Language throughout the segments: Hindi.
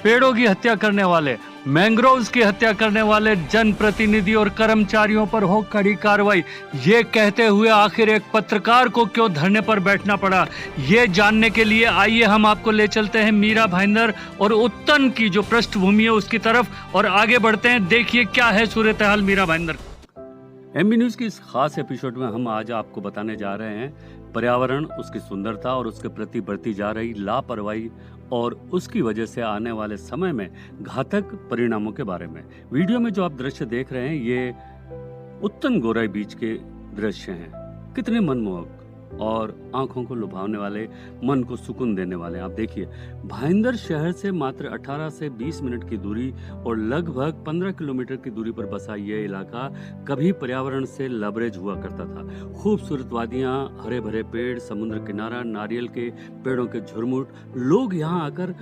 पेड़ों की हत्या करने वाले, मैंग्रोव्स की हत्या करने वाले जनप्रतिनिधि और कर्मचारियों पर हो कड़ी कार्रवाई। ये कहते हुए आखिर एक पत्रकार को क्यों धरने पर बैठना पड़ा, ये जानने के लिए आइए हम आपको ले चलते हैं मीरा भाईंदर और उत्तन की जो पृष्ठभूमि है उसकी तरफ और आगे बढ़ते हैं। देखिए क्या है सूरत हाल मीरा भाईंदर। एमबी न्यूज की इस खास एपिसोड में हम आज आपको बताने जा रहे हैं पर्यावरण, उसकी सुंदरता और उसके प्रति बढ़ती जा रही लापरवाही और उसकी वजह से आने वाले समय में घातक परिणामों के बारे में। वीडियो में जो आप दृश्य देख रहे हैं ये उत्तन गोराई बीच के दृश्य हैं। कितने मनमोहक और आंखों को लुभाने वाले, मन को सुकून देने वाले। आप देखिए, भाईंदर शहर से मात्र 18 से 20 मिनट की दूरी और लगभग 15 किलोमीटर की दूरी पर बसा यह इलाका कभी पर्यावरण से लबरेज हुआ करता था। खूबसूरत वादियां, हरे भरे पेड़, समुद्र किनारा, नारियल के पेड़ों के झुरमुट, लोग यहाँ आकर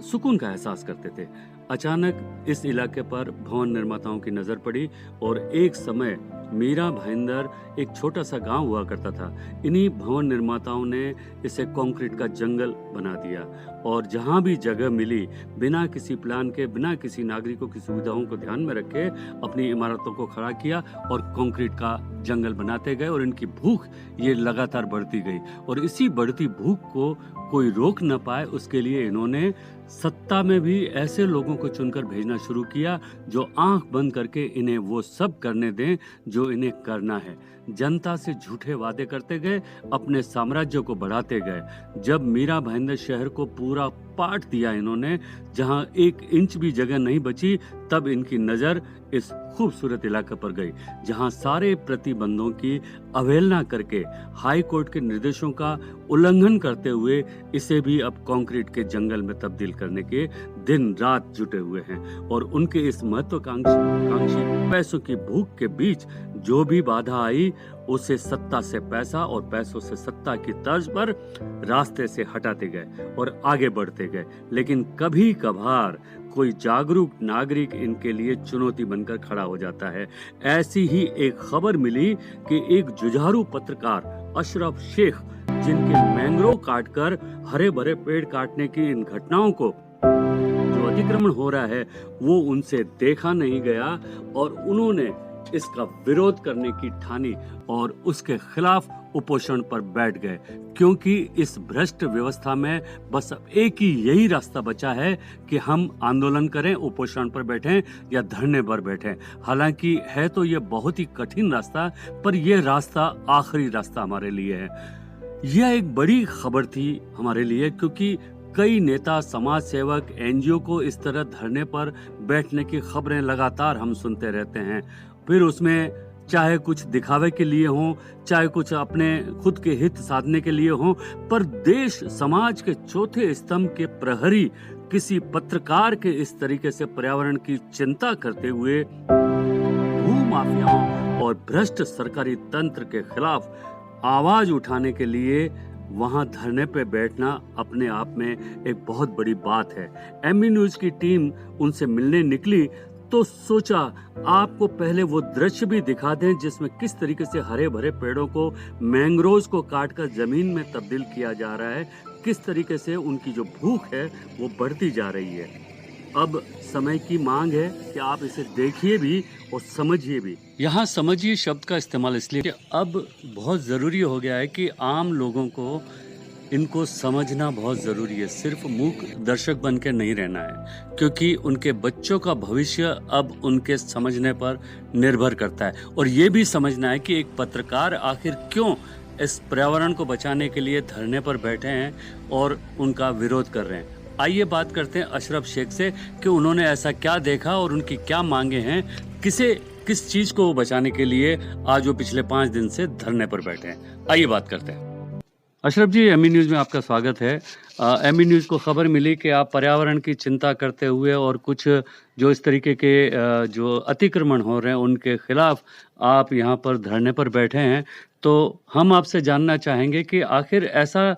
सुकून का एहसास करते थे। अचानक इस इलाके पर भवन निर्माताओं की नजर पड़ी और एक समय मीरा भाईंदर एक छोटा सा गांव हुआ करता था। इन्हीं भवन निर्माताओं ने इसे कंक्रीट का जंगल बना दिया और जहां भी जगह मिली बिना किसी प्लान के, बिना किसी नागरिकों की सुविधाओं को ध्यान में रखे अपनी इमारतों को खड़ा किया और कंक्रीट का जंगल बनाते गए और इनकी भूख ये लगातार बढ़ती गई और इसी बढ़ती भूख को कोई रोक न पाए उसके लिए इन्होंने सत्ता में भी ऐसे लोगों को चुनकर भेजना शुरू किया जो आंख बंद करके इन्हें वो सब करने दें जो इन्हें करना है। जनता से झूठे वादे करते गए, अपने साम्राज्य को बढ़ाते गए। जब मीरा भाईंदर शहर को पूरा पाट दिया इन्होंने, जहां 1 इंच भी जगह नहीं बची, तब इनकी नजर इस खूबसूरत इलाके पर गई जहां सारे प्रतिबंधों की अवहेलना करके हाई कोर्ट के निर्देशों का उल्लंघन करते हुए इसे भी अब कंक्रीट के जंगल में तब्दील करने के दिन रात जुटे हुए हैं। और उनके इस महत्वाकांक्षी पैसों की भूख के बीच जो भी बाधा आई उसे सत्ता से पैसा और पैसों से सत्ता की तर्ज पर रास्ते से हटाते गए और आगे बढ़ते गए। लेकिन कभी कभार कोई जागरूक नागरिक इनके लिए चुनौती बनकर खड़ा हो जाता है। ऐसी ही एक खबर मिली कि एक जुझारू पत्रकार अशरफ शेख, जिनके मैंग्रोव काटकर हरे भरे पेड़ काटने की इन घटनाओं को जो अतिक्रमण हो रहा है वो उनसे देखा नहीं गया और उन्होंने इसका विरोध करने की ठानी और उसके खिलाफ उपोषण पर बैठ गए, क्योंकि इस भ्रष्ट व्यवस्था में बस अब एक ही यही रास्ता बचा है कि हम आंदोलन करें, उपोषण पर बैठें या धरने पर बैठें। हालांकि है तो ये बहुत ही कठिन रास्ता, पर यह रास्ता आखिरी रास्ता हमारे लिए है। यह एक बड़ी खबर थी हमारे लिए, क्योंकि कई नेता, समाज सेवक, एनजीओ को इस तरह धरने पर बैठने की खबरें लगातार हम सुनते रहते हैं। फिर उसमें चाहे कुछ दिखावे के लिए हो, चाहे कुछ अपने खुद के हित साधने के लिए हो, पर देश समाज के चौथे स्तंभ के प्रहरी किसी पत्रकार के इस तरीके से पर्यावरण की चिंता करते हुए भूमाफियाओं और भ्रष्ट सरकारी तंत्र के खिलाफ आवाज उठाने के लिए वहां धरने पे बैठना अपने आप में एक बहुत बड़ी बात है। एमबी न्यूज की टीम उनसे मिलने निकली तो सोचा आपको पहले वो दृश्य भी दिखा दें जिसमें किस तरीके से हरे भरे पेड़ों को, मैंग्रोव्स को काटकर जमीन में तब्दील किया जा रहा है, किस तरीके से उनकी जो भूख है वो बढ़ती जा रही है। अब समय की मांग है कि आप इसे देखिए भी और समझिए भी। यहाँ समझिए शब्द का इस्तेमाल इसलिए कि अब बहुत ज़रूरी हो गया है कि आम लोगों को इनको समझना बहुत ज़रूरी है। सिर्फ मूक दर्शक बन के नहीं रहना है, क्योंकि उनके बच्चों का भविष्य अब उनके समझने पर निर्भर करता है। और ये भी समझना है कि एक पत्रकार आखिर क्यों इस पर्यावरण को बचाने के लिए धरने पर बैठे हैं और उनका विरोध कर रहे हैं। आइए बात करते हैं अशरफ शेख से कि उन्होंने ऐसा क्या देखा और उनकी क्या मांगे हैं, किस चीज़ को बचाने के लिए आज वो पिछले 5 दिन से धरने पर बैठे हैं। आइए बात करते हैं। अशरफ जी, एमबी न्यूज़ में आपका स्वागत है। एमबी न्यूज़ को खबर मिली कि आप पर्यावरण की चिंता करते हुए और कुछ जो इस तरीके के जो अतिक्रमण हो रहे हैं उनके खिलाफ आप यहाँ पर धरने पर बैठे हैं। तो हम आपसे जानना चाहेंगे कि आखिर ऐसा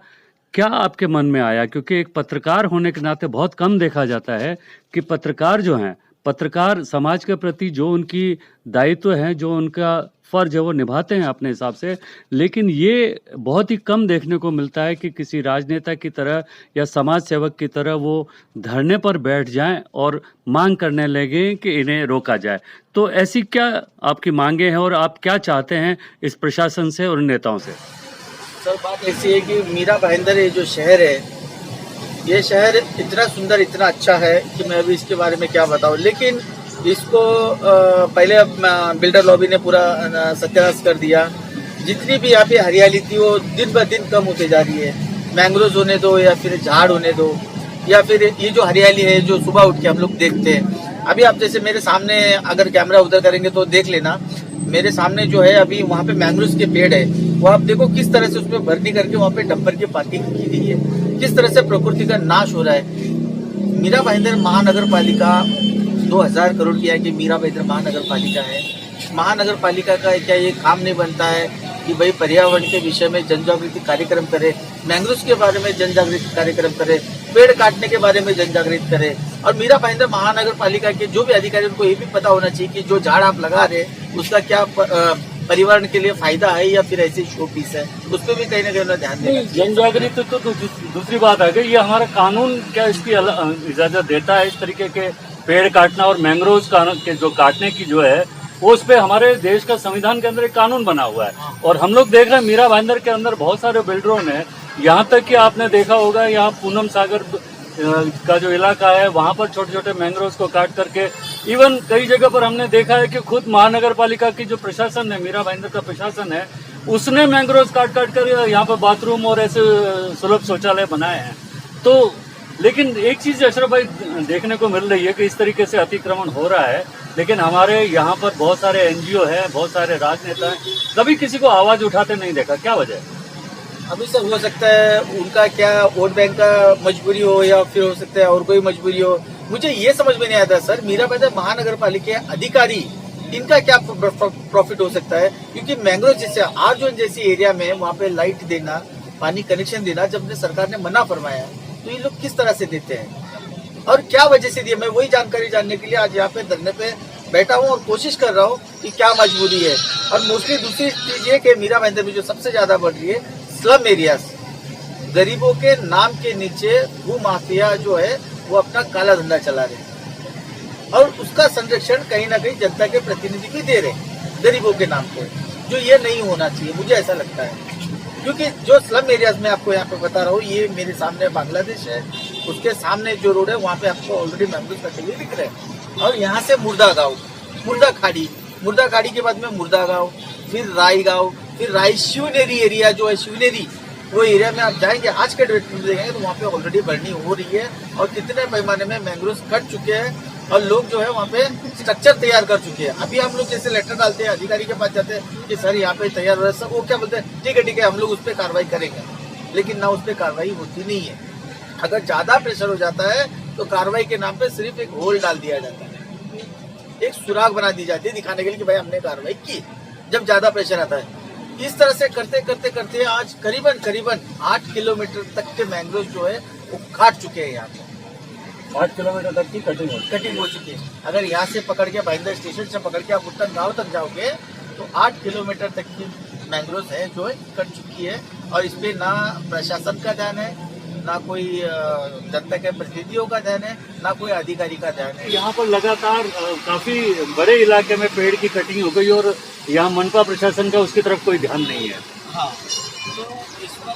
क्या आपके मन में आया, क्योंकि एक पत्रकार होने के नाते बहुत कम देखा जाता है कि पत्रकार जो हैं पत्रकार समाज के प्रति जो उनकी दायित्व है, जो उनका फ़र्ज़ है वो निभाते हैं अपने हिसाब से। लेकिन ये बहुत ही कम देखने को मिलता है कि किसी राजनेता की तरह या समाज सेवक की तरह वो धरने पर बैठ जाएँ और माँग करने लगें कि इन्हें रोका जाए। तो ऐसी क्या आपकी माँगें हैं और आप क्या चाहते हैं इस प्रशासन से और नेताओं से? सर बात ऐसी है कि मीरा भाईंदर ये जो शहर है, ये शहर इतना सुंदर, इतना अच्छा है कि मैं अभी इसके बारे में क्या बताऊं। लेकिन इसको पहले बिल्डर लॉबी ने पूरा सत्यानाश कर दिया। जितनी भी यहाँ पे हरियाली थी वो दिन ब दिन कम होते जा रही है। मैंग्रोव होने दो या फिर झाड़ होने दो या फिर ये जो हरियाली है जो सुबह उठ के हम लोग देखते हैं। अभी आप जैसे मेरे सामने अगर कैमरा उधर करेंगे तो देख लेना, मेरे सामने जो है अभी वहाँ पे मैंग्रोव के पेड़ है, वो आप देखो किस तरह से उसमें भरनी करके वहाँ पे डंपर की पार्किंग की गई है, किस तरह से प्रकृति का नाश हो रहा है। मीरा भाईंदर महानगर पालिका 2000 करोड़ की है कि मीरा भाईंदर महानगर पालिका है। महानगर पालिका का क्या ये काम नहीं बनता है कि भाई पर्यावरण के विषय में जन जागृति कार्यक्रम करे, मैंग्रोव के बारे में जन जागृति कार्यक्रम करे, पेड़ काटने के बारे में जन जागृति करे। और मीरा भाईंदर महानगर पालिका के जो भी अधिकारी उनको ये भी पता होना चाहिए कि जो झाड़ आप लगा रहे उसका क्या पर्यावरण के लिए फायदा है या फिर ऐसे शो पीस है, उस पर भी कहीं ना कहीं ध्यान देना। जन जागृति तो दूसरी बात आ गई। ये हमारा कानून क्या इसकी इजाजत देता है इस तरीके के पेड़ काटना और मैंग्रोव के जो काटने की जो है वो उस पे हमारे देश का संविधान के अंदर एक कानून बना हुआ है। और हम लोग देख रहे हैं मीरा भाईंदर के अंदर बहुत सारे बिल्डरों ने, यहाँ तक कि आपने देखा होगा यहाँ पूनम सागर का जो इलाका है वहाँ पर छोटे छोटे मैंग्रोव को काट करके, इवन कई जगह पर हमने देखा है कि खुद महानगर पालिका की जो प्रशासन है, मीरा भाईंदर का प्रशासन है, उसने मैंग्रोव काट कर यहाँ पर बाथरूम और ऐसे सुलभ शौचालय बनाए हैं। तो लेकिन एक चीज अशरफ भाई देखने को मिल रही है कि इस तरीके से अतिक्रमण हो रहा है, लेकिन हमारे यहाँ पर बहुत सारे एनजीओ हैं, बहुत सारे राजनेता हैं, कभी किसी को आवाज उठाते नहीं देखा। क्या वजह है? अभी सर हो सकता है उनका क्या वोट बैंक का मजबूरी हो या फिर हो सकता है और कोई मजबूरी हो, मुझे ये समझ में नहीं आता सर। मीरा भाईंदर महानगर पालिका अधिकारी इनका क्या प्रॉफिट हो सकता है? क्योंकि मैंग्रोव जैसे आरजोन जैसी एरिया में वहाँ पे लाइट देना, पानी कनेक्शन देना जब सरकार ने मना फरमाया तो ये लोग किस तरह से देते हैं और क्या वजह से दिए? मैं वही जानकारी जानने के लिए आज यहाँ पे धरने पे बैठा हूँ और कोशिश कर रहा हूँ कि क्या मजबूरी है। और मोस्टली दूसरी चीज ये कि मीरा भाईंदर में जो सबसे ज्यादा बढ़ रही है स्लम एरियाज, गरीबों के नाम के नीचे भू माफिया जो है वो अपना काला धंधा चला रहे हैं और उसका संरक्षण कहीं ना कहीं जनता के प्रतिनिधि भी दे रहे हैं गरीबों के नाम पे, जो ये नहीं होना चाहिए, मुझे ऐसा लगता है। क्योंकि जो स्लम एरियाज में आपको यहाँ पे बता रहा हूँ, ये मेरे सामने बांग्लादेश है, उसके सामने जो रोड है वहाँ पे आपको ऑलरेडी मैंग्रोव कटे हुए दिख रहे हैं। और यहाँ से मुर्दा गाँव, मुर्दा खाड़ी के बाद में मुर्दा गाँव, फिर राई गाँव, फिर राई शिवनेरी एरिया जो है, शिवनेरी वो एरिया में आप जाएंगे आज के डेट में देखेंगे तो वहाँ पे ऑलरेडी बर्निंग हो रही है और कितने पैमाने में मैंग्रोव कट चुके हैं और लोग जो है वहाँ पे स्ट्रक्चर तैयार कर चुके हैं। अभी हम लोग जैसे लेटर डालते हैं, अधिकारी के पास जाते हैं कि सर यहाँ पे तैयार हो रहा है, सब वो क्या बोलते हैं, ठीक है हम लोग उस पर कार्रवाई करेंगे, लेकिन ना उस पर कार्रवाई होती नहीं है। अगर ज्यादा प्रेशर हो जाता है तो कार्रवाई के नाम पे सिर्फ एक होल डाल दिया जाता है, एक सुराग बना दी जाती है दिखाने के लिए कि भाई हमने कार्रवाई की, जब ज्यादा प्रेशर आता है। इस तरह से करते आज करीबन 8 किलोमीटर तक के मैंग्रोव जो है वो काट चुके हैं। यहाँ पे 8 किलोमीटर तक की कटिंग हो चुकी है। अगर यहाँ से पकड़ के भाईंदर स्टेशन से पकड़ के आप उत्तर गाँव तक जाओगे तो 8 किलोमीटर तक की मैंग्रोव है जो है कट चुकी है और इस पे ना प्रशासन का ध्यान है, ना कोई जनता के प्रतिनिधियों का ध्यान है, ना कोई अधिकारी का ध्यान है। यहाँ पर लगातार काफी बड़े इलाके में पेड़ की कटिंग हो गई और यहाँ मनपा प्रशासन का उसकी तरफ कोई ध्यान नहीं है। हाँ, तो इस पर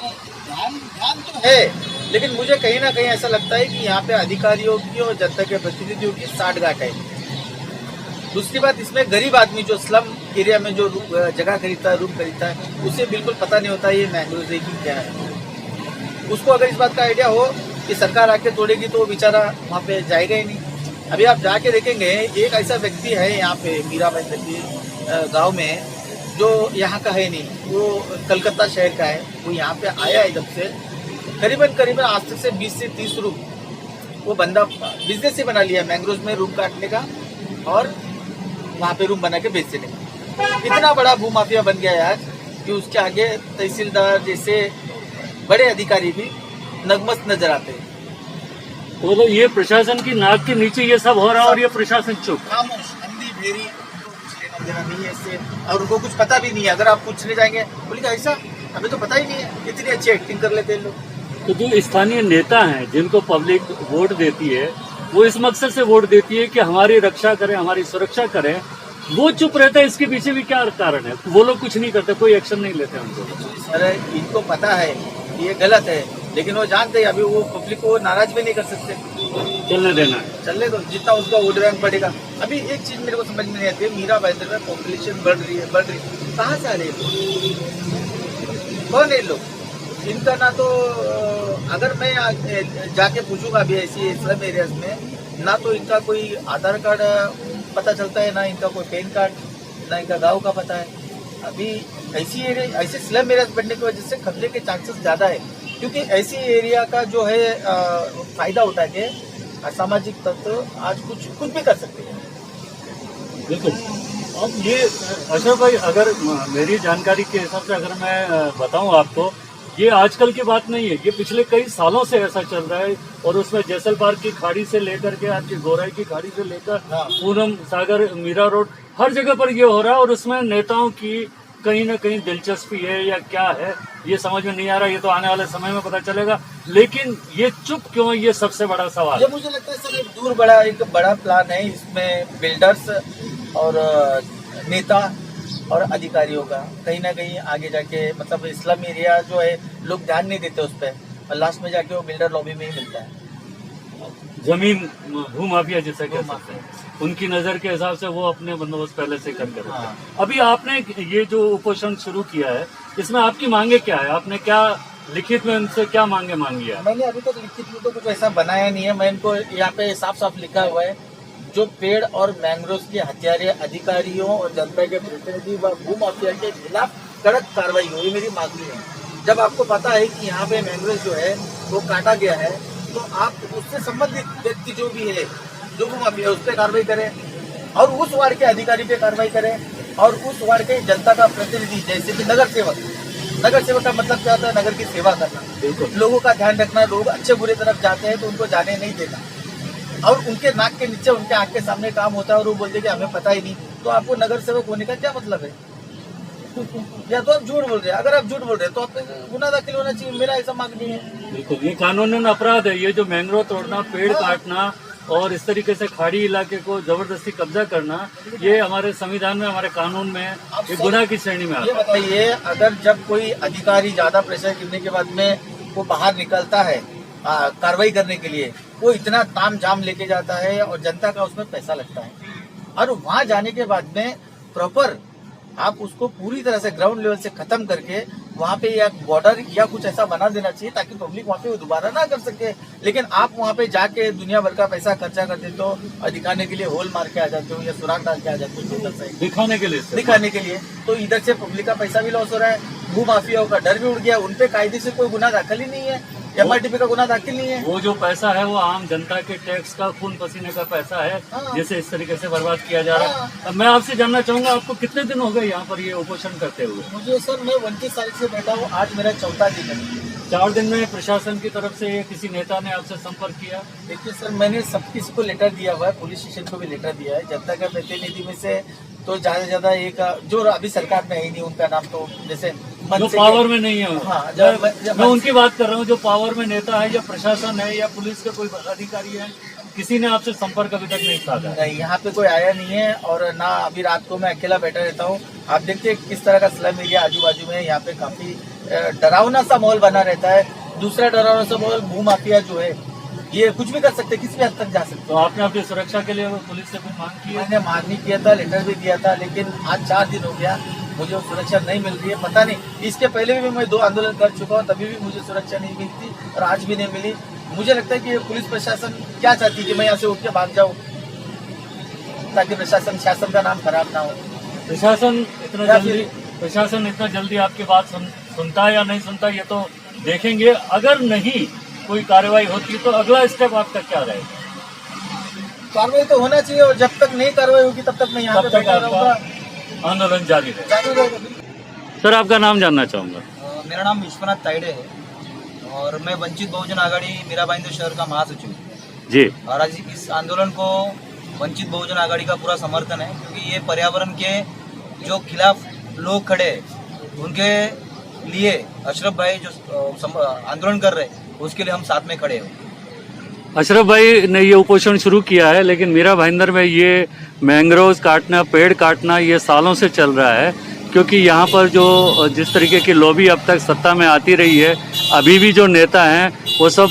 ध्यान तो है, लेकिन मुझे कहीं ना कहीं ऐसा लगता है कि यहाँ पे अधिकारियों की और जनता के प्रतिनिधियों की साठगांठ है। दूसरी बात, इसमें गरीब आदमी जो स्लम एरिया में जो जगह खरीदता है, रूम खरीदता है, उसे बिल्कुल पता नहीं होता ये मैंग्रोव की क्या है। उसको अगर इस बात का आइडिया हो कि सरकार आके तोड़ेगी तो वो बेचारा वहाँ पे जाएगा ही नहीं। अभी आप जाके देखेंगे एक ऐसा व्यक्ति है यहाँ पे मीरा भाईंदर की गाँव में जो यहाँ का है नहीं, वो कलकत्ता शहर का है, वो यहाँ पे आया है जब से करीबन आज तक से 20 से 30 रूम वो बंदा बिजनेस ही बना लिया मैंग्रोव में रूम काटने का और वहाँ पे रूम बना के बेच देने का। इतना बड़ा भू माफिया बन गया है आज कि उसके आगे तहसीलदार जैसे बड़े अधिकारी भी नगमस्त नजर आते हैं। तो ये प्रशासन की नाक के नीचे ये सब हो रहा है और ये प्रशासन चुप। खामोश, अंधी भेरी, कुछ लेना देना नहीं है इससे, और उनको कुछ पता भी नहीं है। अगर आप पूछने जाएंगे बोलेगा ऐसा हमें तो पता ही नहीं है, इतनी अच्छी एक्टिंग कर लेते हैं लोग। तो जो स्थानीय नेता हैं जिनको पब्लिक वोट देती है, वो इस मकसद से वोट देती है कि हमारी रक्षा करें, हमारी सुरक्षा करें, वो चुप रहता है। इसके पीछे भी क्या कारण है? वो लोग कुछ नहीं करते, कोई एक्शन नहीं लेते उनको। सर इनको पता है ये गलत है, लेकिन वो जानते हैं अभी वो पब्लिक को नाराज भी नहीं कर सकते। चलने देना है। चलने दो, जितना उसका वोट बैंक बढ़ेगा। अभी एक चीज मेरे को समझ में नहीं आती है, मीरा भाईंदर में पॉपुलेशन बढ़ रही है, कहाँ से आ रहे हैं? कौन है लोग? इनका ना तो अगर मैं जाके पूछूंगा अभी ऐसी स्लम एरियाज में, ना तो इनका कोई आधार कार्ड पता चलता है, ना इनका कोई पैन कार्ड, ना इनका गांव का पता है। अभी ऐसी एरिया, ऐसे स्लम एरियाज बनने की वजह से कब्जे के चांसेस ज्यादा है, क्योंकि ऐसी एरिया का जो है फायदा उठा के असामाजिक तत्व आज कुछ भी कर सकते हैं। बिल्कुल। अब ये अशोक भाई, अगर मेरी जानकारी के हिसाब से अगर मैं बताऊं आपको, ये आजकल की बात नहीं है, ये पिछले कई सालों से ऐसा चल रहा है। और उसमें जैसल पार्क की खाड़ी से लेकर के आपकी गोराई की खाड़ी से लेकर पूनम सागर, मीरा रोड, हर जगह पर ये हो रहा है। और उसमें नेताओं की कहीं ना कहीं दिलचस्पी है या क्या है, ये समझ में नहीं आ रहा। ये तो आने वाले समय में पता चलेगा, लेकिन ये चुप क्यों, ये सबसे बड़ा सवाल है। मुझे लगता है सर एक बड़ा प्लान है इसमें, बिल्डर्स और नेता और अधिकारियों का कहीं ना कहीं आगे जाके, मतलब इस्लाम एरिया जो है लोग ध्यान नहीं देते उस पर, और लास्ट में जाके वो बिल्डर लॉबी में ही मिलता है। जमीन भूमाफिया जैसा कह सकते हैं, उनकी नजर के हिसाब से वो अपने बंदोबस्त पहले से करके रखते हैं। अभी आपने ये जो उपोषण शुरू किया है, इसमें आपकी मांगे क्या है? आपने क्या लिखित में उनसे क्या मांगी है? मैंने अभी तक लिखित में तो कुछ ऐसा बनाया नहीं है। मैं इनको यहाँ पे साफ साफ लिखा हुआ है, जो पेड़ और मैंग्रोव के हत्यारे अधिकारियों और जनता के प्रतिनिधि व भूमाफिया के खिलाफ कड़क कार्रवाई हो, ये मेरी मांग है। जब आपको पता है कि यहाँ पे मैंग्रोव जो है वो काटा गया है, तो आप उससे संबंधित व्यक्ति जो भी है, जो भूमाफिया, उस पर कार्रवाई करें, और उस वार्ड के अधिकारी पे कार्रवाई करें, और उस वार्ड के जनता का प्रतिनिधि, जैसे कि नगर सेवक का मतलब क्या होता है? नगर की सेवा करना, लोगों का ध्यान रखना। लोग अच्छे बुरे तरफ जाते हैं तो उनको जाने नहीं देना, और उनके नाक के नीचे, उनके आंख के सामने काम होता है और वो बोलते कि हमें पता ही नहीं। तो आपको नगर सेवक होने का क्या मतलब है? या तो आप झूठ बोल रहे हैं। अगर आप झूठ बोल रहे हैं तो आप गुनाह दाखिल होना चाहिए। मेरा ऐसा मांगनी है। बिल्कुल, ये कानूनन अपराध है। ये जो मैंग्रोव तोड़ना, पेड़ काटना और इस तरीके से खाड़ी इलाके को जबरदस्ती कब्जा करना, ये हमारे संविधान में, हमारे कानून में एक गुनाह की श्रेणी में आता है। ये बताइए, अगर जब कोई अधिकारी ज्यादा प्रेशर गिरने के बाद में वो बाहर निकलता है कार्रवाई करने के लिए, वो इतना ताम झाम लेके जाता है और जनता का उसमें पैसा लगता है, और वहां जाने के बाद में प्रॉपर आप उसको पूरी तरह से ग्राउंड लेवल से खत्म करके वहाँ पे या बॉर्डर या कुछ ऐसा बना देना चाहिए ताकि पब्लिक वहाँ पे वो दोबारा ना कर सके। लेकिन आप वहाँ पे जाके दुनिया भर का पैसा खर्चा कर देते हो और दिखाने के लिए होल मार के आ जाते हो या सुराग डाल के आ जाते हो, सुंदर सा दिखाने के लिए। तो इधर से पब्लिक का पैसा भी लॉस हो रहा है, भू माफियाओं का डर भी उड़ गया, उनपे कायदे से कोई गुना दाखिल ही नहीं है, MRTP का गुना दाखिल नहीं है। वो जो पैसा है वो आम जनता के टैक्स का, खून पसीने का पैसा है, जिसे इस तरीके से बर्बाद किया जा रहा है। अब मैं आपसे जानना चाहूंगा, आपको कितने दिन हो गए यहाँ पर ये उपोषण करते हुए? मुझे सर, मैं 29 तारीख से बैठा हूँ, आज मेरा 4था दिन है। 4 दिन में प्रशासन की तरफ से किसी नेता ने आपसे संपर्क किया? देखिए सर, मैंने सब किसी को लेटर दिया हुआ है, पुलिस स्टेशन को भी लेटर दिया है। जनता का प्रतिनिधि में से तो ज्यादा से ज्यादा एक जो अभी सरकार में है ही नहीं, उनका नाम तो जैसे जो पावर में नहीं है। हाँ, मैं उनकी बात कर रहा हूँ, जो पावर में नेता है या प्रशासन है या पुलिस का कोई अधिकारी है, किसी ने आपसे संपर्क अभी तक नहीं साधा? नहीं, यहाँ पे कोई आया नहीं है, और ना अभी रात को मैं अकेला बैठा रहता हूँ। आप देखते हैं किस तरह का स्लम एरिया आजू बाजू में, यहाँ पे काफी डरावना सा माहौल बना रहता है। दूसरा डरावना सा माहौल, भू माफिया जो है ये कुछ भी कर सकते, किसी भी हद तक जा सकते। तो आपने अपनी सुरक्षा के लिए पुलिस से कुछ मांग की है? मैंने मांग नहीं किया था, लेटर भी दिया था, लेकिन आज 4 दिन हो गया, मुझे वो सुरक्षा नहीं मिल रही है। पता नहीं, इसके पहले भी मैं 2 आंदोलन कर चुका हूँ, तभी भी मुझे सुरक्षा नहीं मिली थी और आज भी नहीं मिली। मुझे लगता है कि पुलिस प्रशासन क्या चाहती है कि मैं यहाँ से उठ के भाग जाऊँ, ताकि प्रशासन, शासन का नाम खराब ना हो। प्रशासन इतना जल्दी आपकी बात सुनता है या नहीं सुनता, ये तो देखेंगे। अगर नहीं कोई कार्रवाई होती तो अगला स्टेप आपका क्या रहेगा? कार्रवाई तो होना चाहिए, और जब तक नहीं कार्रवाई होगी तब तक मैं यहाँ पे बैठा रहूंगा, आंदोलन जारी रहेगा। सर, आपका नाम जानना चाहूंगा। मेरा नाम विश्वनाथ ताइडे है और मैं वंचित बहुजन आघाड़ी मीरा भाईंदर शहर का महासचिव हूँ। जी। और आज इस आंदोलन को वंचित बहुजन आघाड़ी का पूरा समर्थन है, क्योंकि ये पर्यावरण के जो खिलाफ लोग खड़े हैं उनके लिए अशरफ भाई जो आंदोलन कर रहे हैं उसके लिए हम साथ में खड़े हैं। अशरफ भाई ने ये उपोषण शुरू किया है, लेकिन मीरा भाईंदर में ये मैंग्रोव काटना, पेड़ काटना ये सालों से चल रहा है, क्योंकि यहाँ पर जो जिस तरीके की लॉबी अब तक सत्ता में आती रही है, अभी भी जो नेता हैं वो सब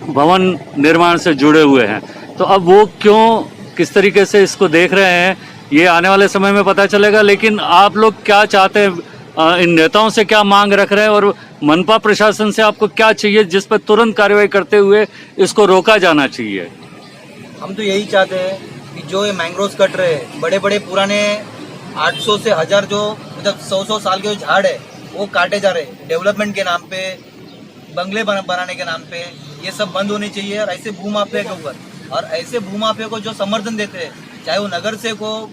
भवन निर्माण से जुड़े हुए हैं। तो अब वो क्यों, किस तरीके से इसको देख रहे हैं, ये आने वाले समय में पता चलेगा। लेकिन आप लोग क्या चाहते हैं, इन नेताओं से क्या मांग रख रहे हैं, और मनपा प्रशासन से आपको क्या चाहिए जिस पर तुरंत कार्रवाई करते हुए इसको रोका जाना चाहिए? हम तो यही चाहते हैं कि जो ये मैंग्रोव्स कट रहे हैं, बड़े बड़े पुराने 800 से 1000 जो मतलब 100 साल के जो झाड़ है वो काटे जा रहे हैं डेवलपमेंट के नाम पे, बंगले बनाने के नाम पे। ये सब बंद होने चाहिए। और ऐसे भूमाफिया के ऊपर और ऐसे भूमाफिया को जो समर्थन देते हैं, चाहे वो नगर से हो,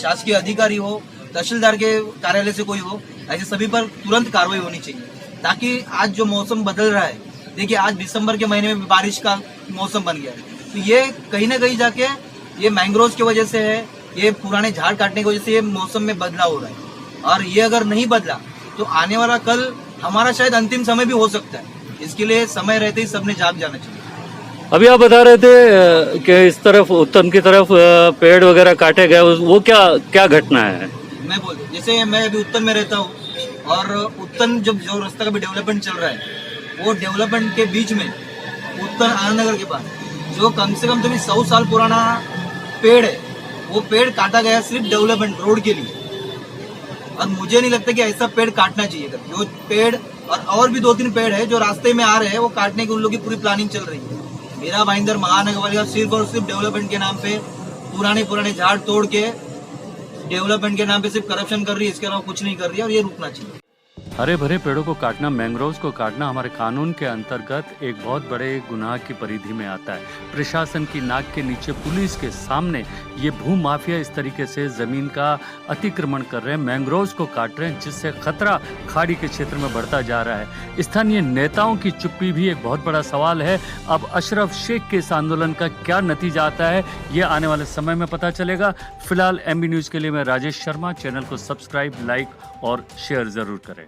शासकीय अधिकारी हो, तहसीलदार के कार्यालय से कोई हो, ऐसे सभी पर तुरंत कार्रवाई होनी चाहिए, ताकि आज जो मौसम बदल रहा है, देखिए आज दिसंबर के महीने में बारिश का मौसम बन गया है, तो ये कहीं ना कहीं जाके ये मैंग्रोव्स की वजह से है, ये पुराने झाड़ काटने की वजह से ये मौसम में बदलाव हो रहा है। और ये अगर नहीं बदला तो आने वाला कल हमारा शायद अंतिम समय भी हो सकता है। इसके लिए समय रहते ही सबने जाग जाना चाहिए। अभी आप बता रहे थे कि इस तरफ उत्तन की तरफ पेड़ वगैरह काटे गए, वो क्या घटना है? मैं बोल, जैसे मैं अभी उत्तन में रहता हूँ और उत्तन जो रास्ता का भी डेवलपमेंट चल रहा है, वो डेवलपमेंट के बीच में उत्तन आनंद नगर के पास जो कम से कम तो 100 साल पुराना पेड़ है, वो पेड़ काटा गया सिर्फ डेवलपमेंट रोड के लिए। और मुझे नहीं लगता कि ऐसा पेड़ काटना चाहिए। जो पेड़ और भी 2-3 पेड़ है जो रास्ते में आ रहे हैं, वो काटने की उन लोगों की पूरी प्लानिंग चल रही है। मीरा भाईंदर महानगर पालिका सिर्फ और सिर्फ डेवलपमेंट के नाम पे पुराने झाड़ तोड़ के डेवलपमेंट के नाम पे सिर्फ करप्शन कर रही है, इसके अलावा कुछ नहीं कर रही है, और ये रुकना चाहिए। हरे भरे पेड़ों को काटना, मैंग्रोव्स को काटना हमारे कानून के अंतर्गत एक बहुत बड़े गुनाह की परिधि में आता है। प्रशासन की नाक के नीचे, पुलिस के सामने ये भू माफिया इस तरीके से जमीन का अतिक्रमण कर रहे हैं, मैंग्रोव्स को काट रहे हैं, जिससे खतरा खाड़ी के क्षेत्र में बढ़ता जा रहा है। स्थानीय नेताओं की चुप्पी भी एक बहुत बड़ा सवाल है। अब अशरफ शेख के इस आंदोलन का क्या नतीजा आता है, ये आने वाले समय में पता चलेगा। फिलहाल MB न्यूज के लिए मैं राजेश शर्मा। चैनल को सब्सक्राइब, लाइक और शेयर जरूर करें।